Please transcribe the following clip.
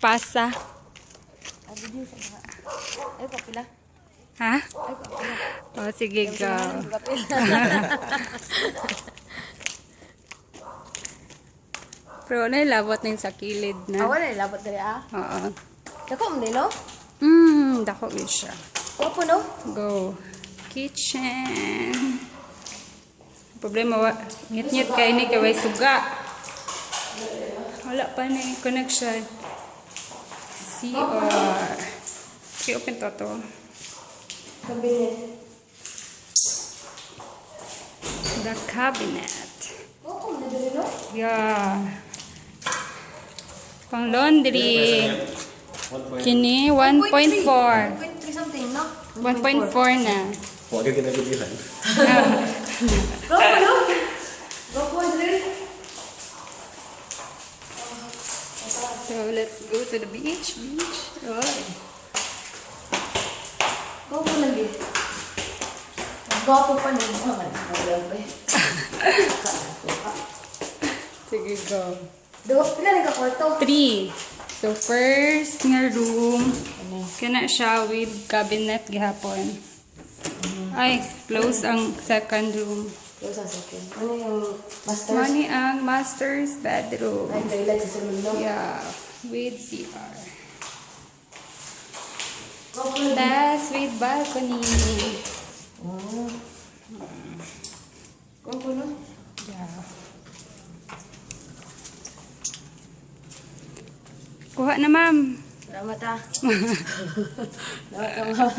pasa. Ay, kapila. Ha? Ay, kapila. O, sige, go. Pero ano yung labot na yung sa kilid na? Wala na labot dali Oo. Dako mo din, no? Dako yun siya. Opo, no? Go. Kitchen. Problema, ngit-ngit kayo ni kaway suga. Wala pa na yung connection. CR. Okay, open to. Kabinet. The cabinet. Opo, mo din, no? Yeah. Pang laundry. Kini 1.4. 1.3 something, no? 1.4 na. Huwag ka ginagabihan. Opo, no? Opo, dali. So let's go to the beach. Oh. Opo, lagi. Gwapo pa nun. Wala pa eh. Sige, go. Pila na ka kwarto? 3. So first nga room, kana siya with cabinet gihapon. Ay, close ang second room. Yung sa second. Ano yung masters? Mani ang master's bedroom. Ay, toilet sa sunod, no? Yeah, with CR. Gwapo lagi. That's with balcony. Gwapo, no? Yeah. Kuha na, ma'am. Salamat, Salamat, ma'am.